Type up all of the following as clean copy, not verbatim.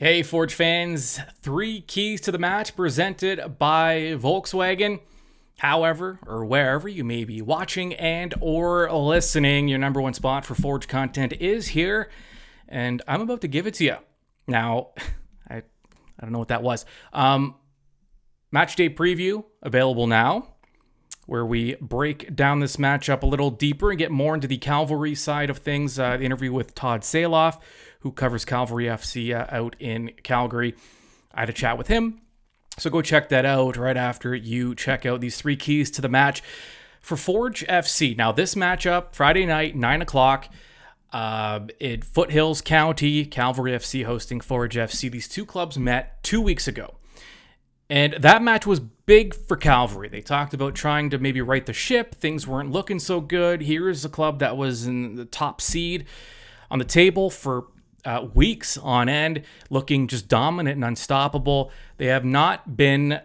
Hey, Forge fans, 3 keys to the match presented by Volkswagen. However, or wherever you may be watching and or listening, your number one spot for Forge content is here, and I'm about to give it to you. Now, I don't know what that was. Match day preview available now, where we break down this matchup a little deeper and get more into the Cavalry side of things. The interview with Todd Saloff, who covers Cavalry FC out in Calgary. I had a chat with him, so go check that out right after you check out these 3 keys to the match for Forge FC. Now, this matchup, Friday night, 9 o'clock, in Foothills County, Cavalry FC hosting Forge FC. These two clubs met 2 weeks ago. And that match was big for Cavalry. They talked about trying to maybe right the ship. Things weren't looking so good. Here's a club that was in the top seed on the table for weeks on end, looking just dominant and unstoppable. They have not been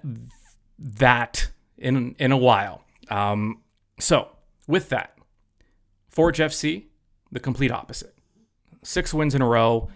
that in a while. So with that, Forge FC, the complete opposite. 6 wins in a row.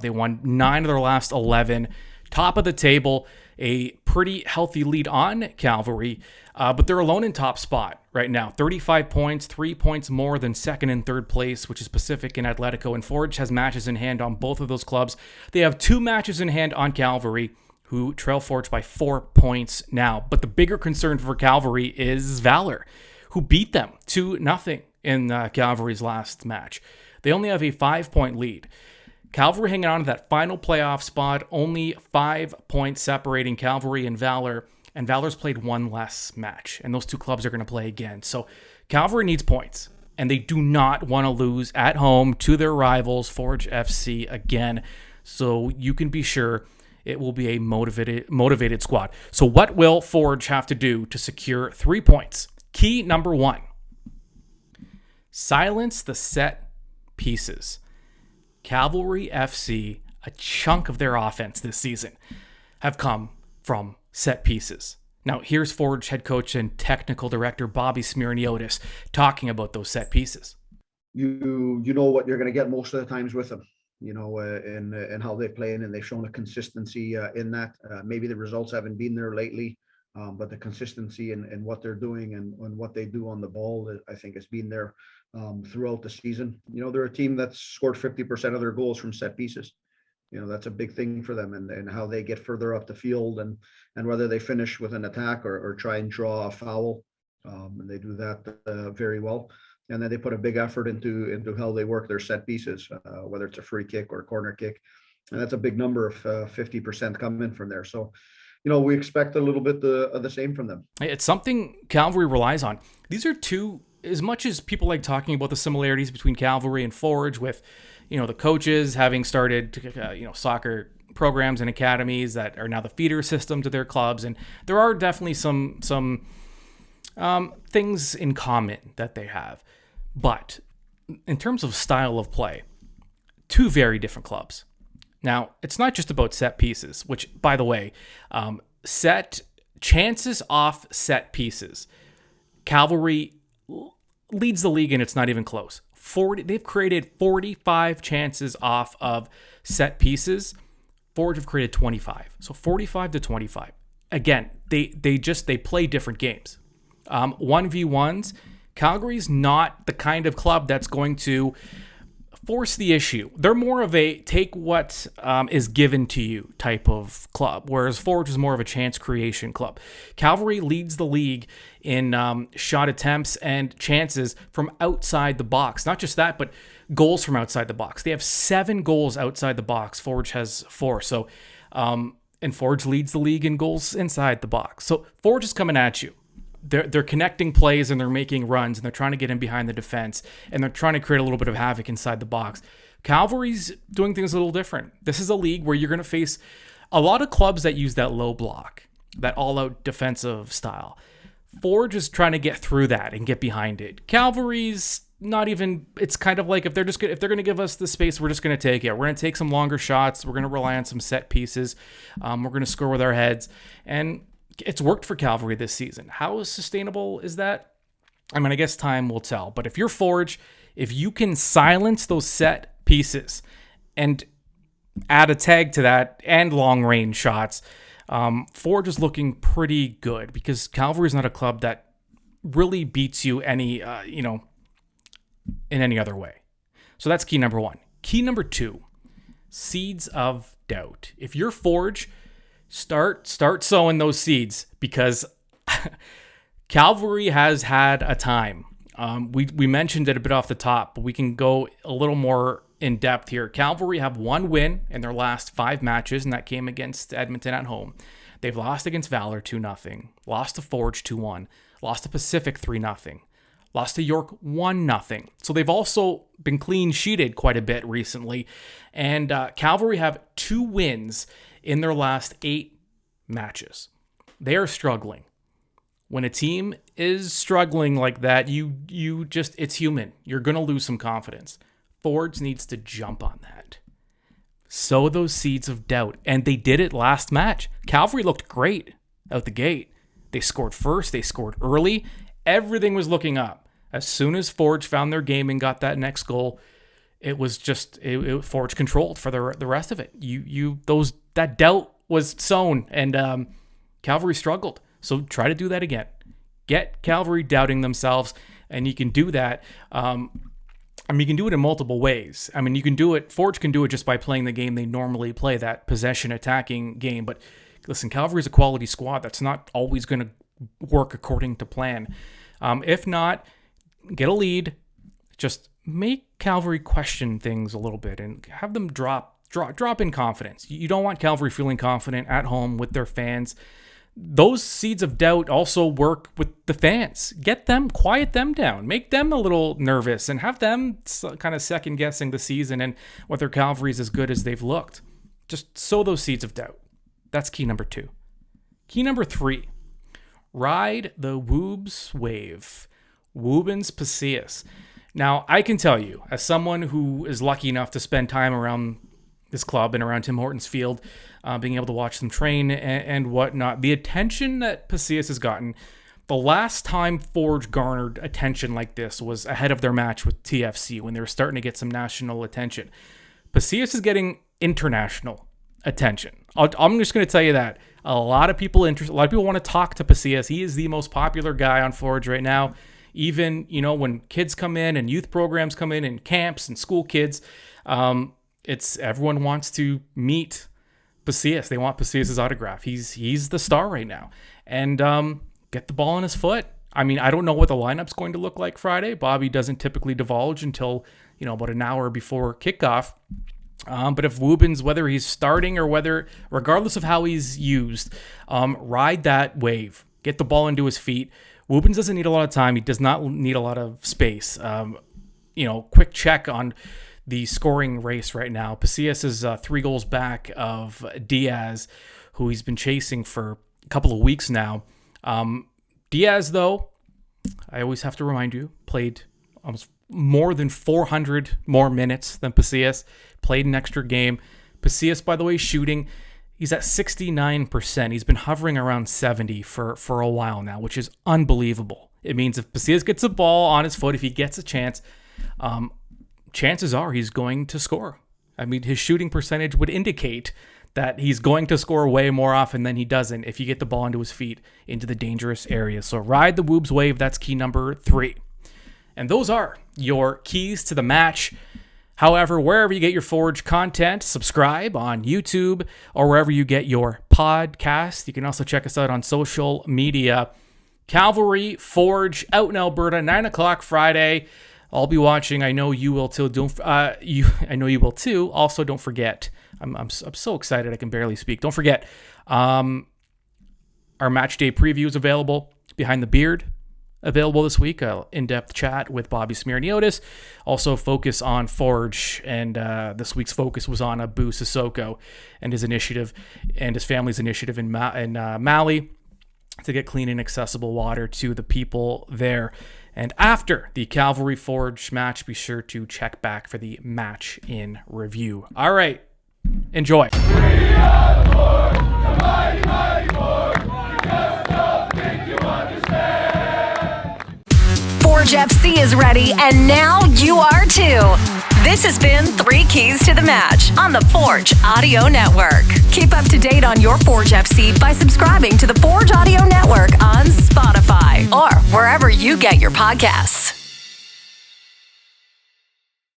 They won 9 of their last 11. Top of the table, a pretty healthy lead on Cavalry, but they're alone in top spot right now. 35 points, 3 points more than second and third place, which is Pacific and Atletico, and Forge has matches in hand on both of those clubs. They have 2 matches in hand on Cavalry, who trail Forge by 4 points now. But the bigger concern for Cavalry is Valor, who beat them 2-0 in Cavalry's last match. They only have a 5-point lead. Cavalry hanging on to that final playoff spot, only 5 points separating Cavalry and Valor's played 1 less match, and those 2 clubs are going to play again. So Cavalry needs points, and they do not want to lose at home to their rivals, Forge FC, again. So you can be sure it will be a motivated squad. So what will Forge have to do to secure 3 points? Key number 1, silence the set pieces. Cavalry FC, a chunk of their offense this season, have come from set pieces. Now, here's Forge head coach and technical director Bobby Smyrniotis talking about those set pieces. You know what you're going to get most of the times with them, and how they play, and they've shown a consistency in that. Maybe the results haven't been there lately, but the consistency in what they're doing and what they do on the ball, I think, has been there throughout the season. They're a team that's scored 50% of their goals from set pieces. That's a big thing for them, and how they get further up the field, and whether they finish with an attack or try and draw a foul, and they do that very well. And then they put a big effort into how they work their set pieces, whether it's a free kick or a corner kick, and that's a big number of 50% coming from there. So we expect a little bit of the same from them. It's something Cavalry relies on. These are 2, as much as people like talking about the similarities between Cavalry and Forge, with the coaches having started soccer programs and academies that are now the feeder system to their clubs, and there are definitely some things in common that they have. But in terms of style of play, 2 very different clubs. Now, it's not just about set pieces, which, by the way, set chances off set pieces. Cavalry leads the league, and it's not even close. They've created 45 chances off of set pieces. Forge have created 25. So 45 to 25. Again, they play different games. 1v1s, Calgary's not the kind of club that's going to force the issue. They're more of a take what is given to you type of club, whereas Forge is more of a chance creation club. Cavalry leads the league in shot attempts and chances from outside the box. Not just that, but goals from outside the box. They have 7 goals outside the box. Forge has 4. So, and Forge leads the league in goals inside the box. So Forge is coming at you. They're connecting plays, and they're making runs, and they're trying to get in behind the defense, and they're trying to create a little bit of havoc inside the box. Cavalry's doing things a little different. This is a league where you're going to face a lot of clubs that use that low block, that all-out defensive style. Forge is trying to get through that and get behind it. Cavalry's not even. It's kind of like if they're going to give us the space, we're just going to take it. We're going to take some longer shots. We're going to rely on some set pieces. We're going to score with our heads, and it's worked for Cavalry this season. How sustainable is that? I mean, I guess time will tell. But if you're Forge, if you can silence those set pieces, and add a tag to that and long range shots, Forge is looking pretty good because Cavalry is not a club that really beats you any, in any other way. So that's key number one. Key number two, seeds of doubt. If you're Forge, start sowing those seeds because Cavalry has had a time. We mentioned it a bit off the top, but we can go a little more in depth here. Cavalry have one win in their last 5 matches, and that came against Edmonton at home. They've lost against Valor 2-0, lost to Forge 2-1, lost to Pacific 3-0, lost to York 1-0. So they've also been clean sheeted quite a bit recently. And Cavalry have 2 wins in their last 8 matches. They are struggling. When a team is struggling like that, you just, it's human. You're going to lose some confidence. Forge needs to jump on that. Sow those seeds of doubt. And they did it last match. Cavalry looked great out the gate. They scored first. They scored early. Everything was looking up. As soon as Forge found their game and got that next goal, it was just Forge controlled for the rest of it. That doubt was sown, and Cavalry struggled. So try to do that again. Get Cavalry doubting themselves, and you can do that. You can do it in multiple ways. You can do it. Forge can do it just by playing the game they normally play, that possession attacking game. But listen, Cavalry is a quality squad. That's not always going to work according to plan. If not, get a lead. Just make Cavalry question things a little bit and have them drop in confidence. You don't want Cavalry feeling confident at home with their fans. Those seeds of doubt also work with the fans. Quiet them down, make them a little nervous, and have them kind of second guessing the season and whether Cavalry is as good as they've looked. Just sow those seeds of doubt. That's key number 2. Key number 3, ride the Woobs wave. Woobens Pacius. Now, I can tell you, as someone who is lucky enough to spend time around this club and around Tim Hortons Field, being able to watch them train and whatnot, the attention that Pacius has gotten, the last time Forge garnered attention like this was ahead of their match with TFC when they were starting to get some national attention. Pacius is getting international attention. I'm just going to tell you that. A lot of people want to talk to Pacius. He is the most popular guy on Forge right now. Even, when kids come in and youth programs come in and camps and school kids, everyone wants to meet Pacius. They want Pacius' autograph. He's the star right now. And get the ball in his foot. I don't know what the lineup's going to look like Friday. Bobby doesn't typically divulge until, about an hour before kickoff. But if Woobens, whether he's starting or regardless of how he's used, ride that wave. Get the ball into his feet. Woobens doesn't need a lot of time. He does not need a lot of space. Quick check on the scoring race right now. Pacius is 3 goals back of Diaz, who he's been chasing for a couple of weeks now. Diaz, though, I always have to remind you, played almost more than 400 more minutes than Pacius, played an extra game. Pacius, by the way, shooting, he's at 69%. He's been hovering around 70 for a while now, which is unbelievable. It means if Pacius gets a ball on his foot, if he gets a chance, chances are he's going to score. His shooting percentage would indicate that he's going to score way more often than he doesn't if you get the ball into his feet into the dangerous areas. So ride the Woobs wave. That's key number 3. And those are your keys to the match. However, wherever you get your Forge content, subscribe on YouTube or wherever you get your podcast. You can also check us out on social media. Cavalry Forge out in Alberta, 9:00 Friday. I'll be watching. I know you will too. I know you will too. Also, don't forget. I'm so excited I can barely speak. Don't forget, our match day preview is available. Behind the Beard, available this week. In-depth chat with Bobby Smyrniotis. Also focus on Forge, and this week's focus was on Abu Sissoko and his initiative and his family's initiative in Mali to get clean and accessible water to the people there. And after the Cavalry Forge match, be sure to check back for the match in review. All right, enjoy. We are the Forge, the mighty, mighty Forge. You just don't think you understand. Forge FC is ready, and now you are too. This has been 3 Keys to the Match on the Forge Audio Network. Keep up to date on your Forge FC by subscribing to the Forge Audio Network on Spotify or wherever you get your podcasts.